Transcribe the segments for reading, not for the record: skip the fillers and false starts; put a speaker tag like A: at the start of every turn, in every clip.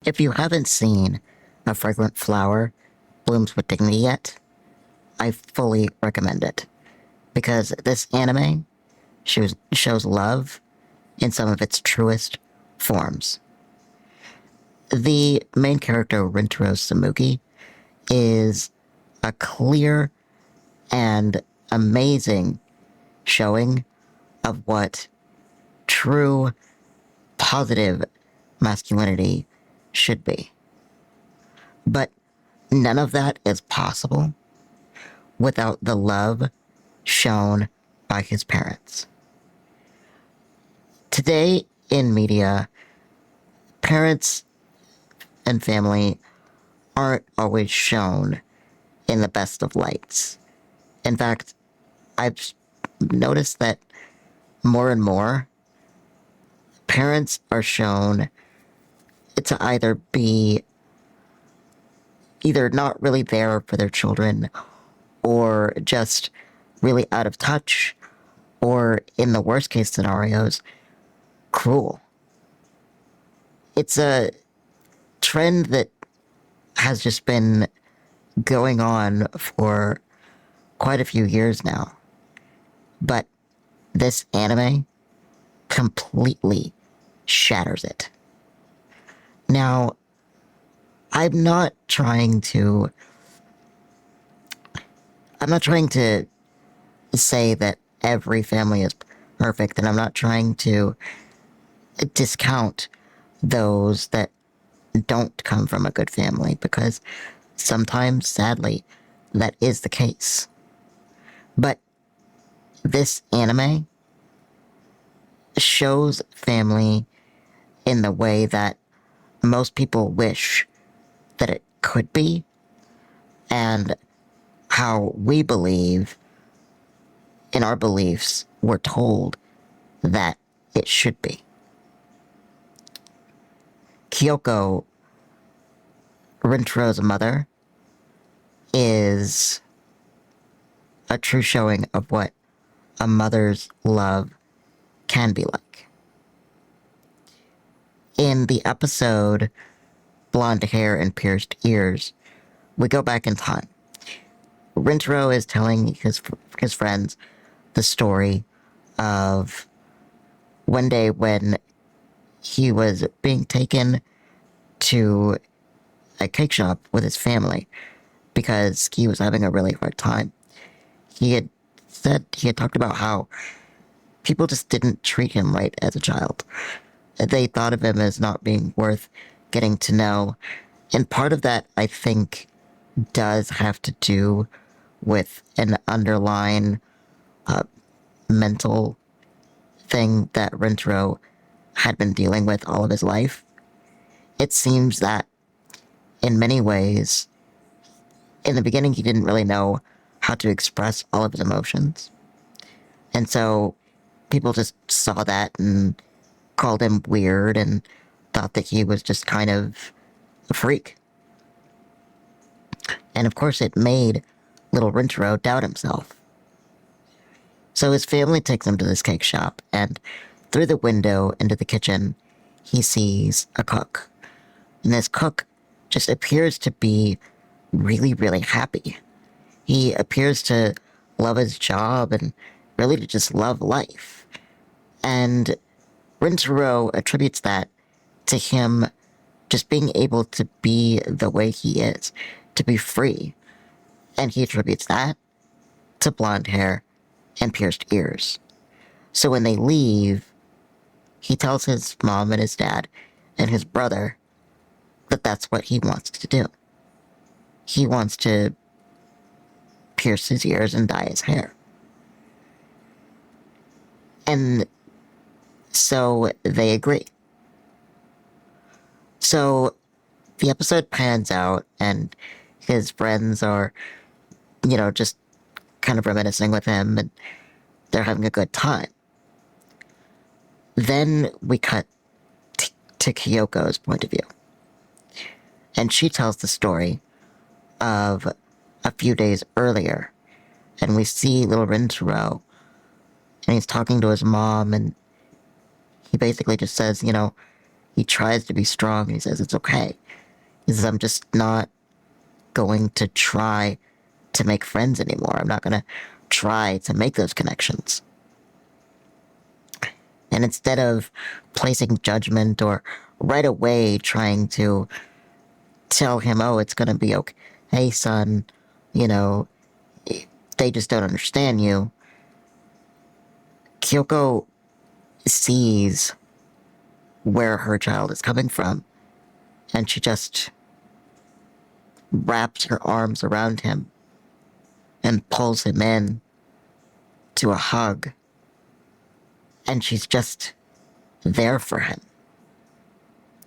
A: If you haven't seen A Fragrant Flower Blooms with Dignity yet, I fully recommend it. Because this anime shows love in some of its truest forms. The main character, Rintaro Samugi, is a clear and amazing showing of what true positive masculinity should be. But none of that is possible without the love shown by his parents. Today in media, parents and family aren't always shown in the best of lights. In fact, I've noticed that more and more parents are shown to either not really there for their children or just really out of touch or, in the worst case scenarios, cruel. It's a trend that has just been going on for quite a few years now. But this anime completely shatters it. Now, I'm not trying to say that every family is perfect, and I'm not trying to discount those that don't come from a good family, because sometimes, sadly, that is the case. But this anime shows family in the way that most people wish that it could be, and how we believe, in our beliefs, we're told that it should be. Kyoko, Rintaro's mother, is a true showing of what a mother's love can be like. In the episode Blonde Hair and Pierced Ears, we go back in time. Rintaro is telling his friends the story of one day when he was being taken to a cake shop with his family because he was having a really hard time. He had talked about how people just didn't treat him right as a child. They thought of him as not being worth getting to know. And part of that, I think, does have to do with an underlying mental thing that Rintaro had been dealing with all of his life. It seems that in many ways, in the beginning, he didn't really know how to express all of his emotions. And so people just saw that and called him weird and thought that he was just kind of a freak. And of course, it made little Rintaro doubt himself. So his family takes him to this cake shop, and through the window into the kitchen, he sees a cook. And this cook just appears to be really, really happy. He appears to love his job and really to just love life. And Rintaro attributes that to him just being able to be the way he is, to be free. And he attributes that to blonde hair and pierced ears. So when they leave, he tells his mom and his dad and his brother that that's what he wants to do. He wants to pierce his ears and dye his hair. And so they agree. So the episode pans out, and his friends are, just kind of reminiscing with him, and they're having a good time. Then we cut to Kyoko's point of view. And she tells the story of a few days earlier. And we see little Rintaro, and he's talking to his mom, and he basically just says, he tries to be strong. He says it's okay. He says, I'm just not going to try to make friends anymore. I'm not going to try to make those connections. And instead of placing judgment or right away trying to tell him, oh, it's going to be okay. Hey, son, you know, they just don't understand you. Kyoko sees where her child is coming from, and she just wraps her arms around him and pulls him in to a hug. And she's just there for him.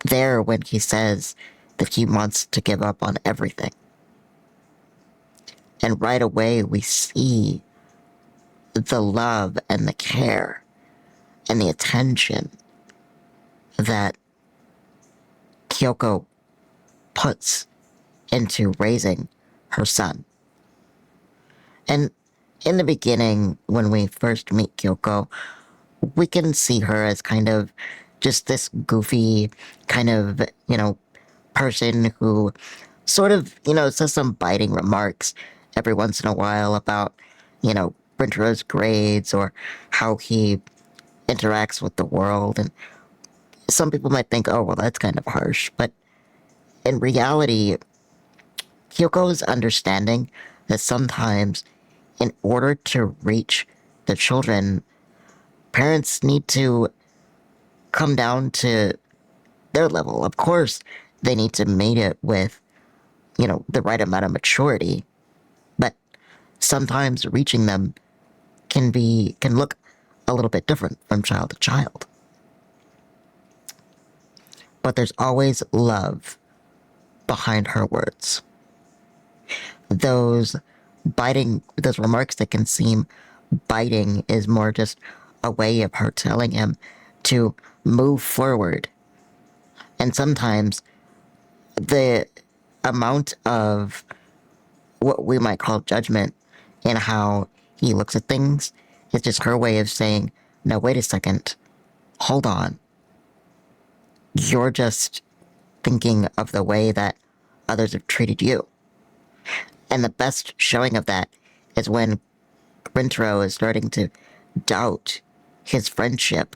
A: There when he says that he wants to give up on everything. And right away we see the love and the care and the attention that Kyoko puts into raising her son. And in the beginning, when we first meet Kyoko, we can see her as kind of just this goofy kind of, person who sort of, says some biting remarks every once in a while about, Rintaro's grades or how he interacts with the world. And some people might think, oh, well, that's kind of harsh. But in reality, Kyoko's understanding that sometimes in order to reach the children, parents need to come down to their level. Of course, they need to meet it with, the right amount of maturity. But sometimes reaching them can look a little bit different from child to child. But there's always love behind her words. Those remarks that can seem biting is more just a way of her telling him to move forward. And sometimes the amount of what we might call judgment in how he looks at things is just her way of saying, no, wait a second, hold on. You're just thinking of the way that others have treated you. And the best showing of that is when Rintaro is starting to doubt his friendship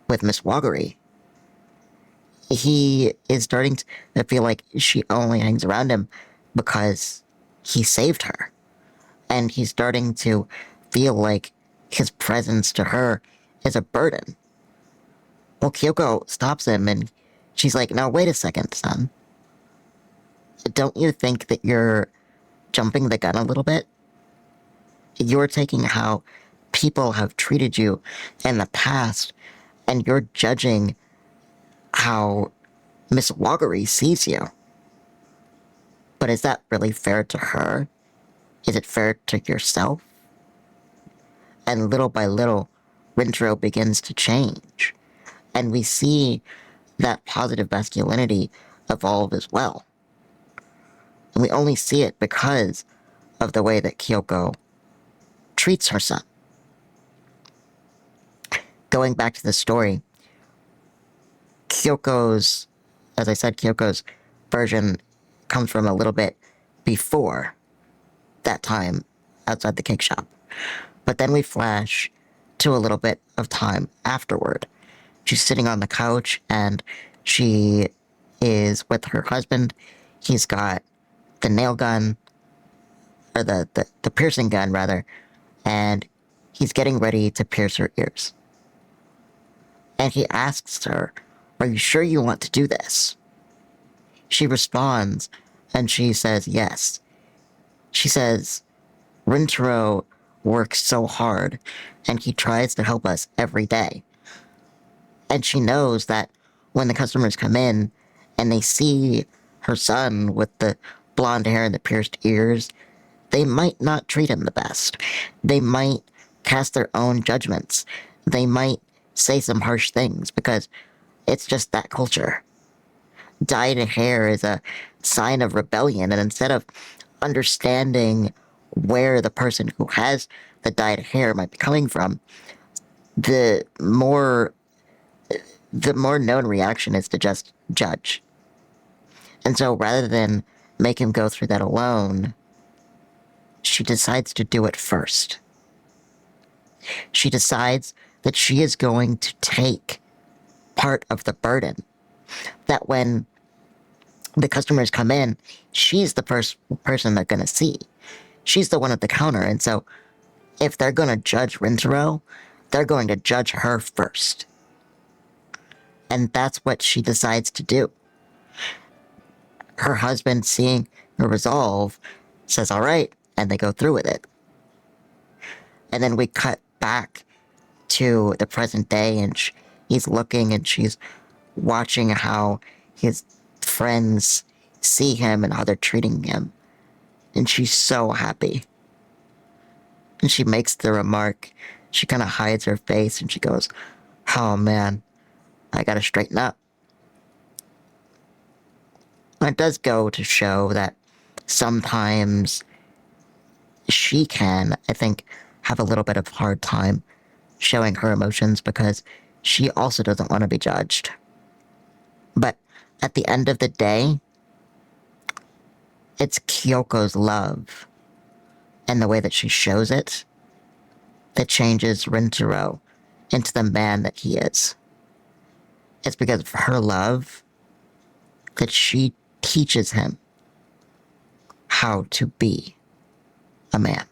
A: with Miss Waggery. He is starting to feel like she only hangs around him because he saved her. And he's starting to feel like his presence to her is a burden. Well, Kyoko stops him and she's like, now wait a second, son. Don't you think that you're jumping the gun a little bit? You're taking how people have treated you in the past and you're judging how Miss Waggery sees you. But is that really fair to her? Is it fair to yourself? And little by little, Rintaro begins to change. And we see that positive masculinity evolve as well. And we only see it because of the way that Kyoko treats her son. Going back to the story, Kyoko's version comes from a little bit before that time outside the cake shop. But then we flash to a little bit of time afterward. She's sitting on the couch and she is with her husband. He's got the nail gun, or the piercing gun rather, and he's getting ready to pierce her ears. And he asks her, are you sure you want to do this? She responds and she says yes. She says, Rintaro works so hard and he tries to help us every day. And she knows that when the customers come in and they see her son with the blonde hair and the pierced ears, they might not treat him the best. They might cast their own judgments. They might say some harsh things because it's just that culture. Dyed hair is a sign of rebellion, and instead of understanding where the person who has the dyed hair might be coming from, the the more known reaction is to just judge. And so rather than make him go through that alone, she decides to do it first. She decides that she is going to take part of the burden. That when the customers come in, she's the person they're going to see. She's the one at the counter. And so if they're going to judge Rintaro, they're going to judge her first. And that's what she decides to do. Her husband, seeing her resolve, says, all right, and they go through with it. And then we cut back to the present day, and he's looking and she's watching how his friends see him and how they're treating him. And she's so happy. And she makes the remark. She kind of hides her face and she goes, oh man, I gotta straighten up. And it does go to show that sometimes she can, I think, have a little bit of hard time showing her emotions because she also doesn't want to be judged. But at the end of the day, it's Kyoko's love and the way that she shows it that changes Rintaro into the man that he is. It's because of her love that she teaches him how to be a man.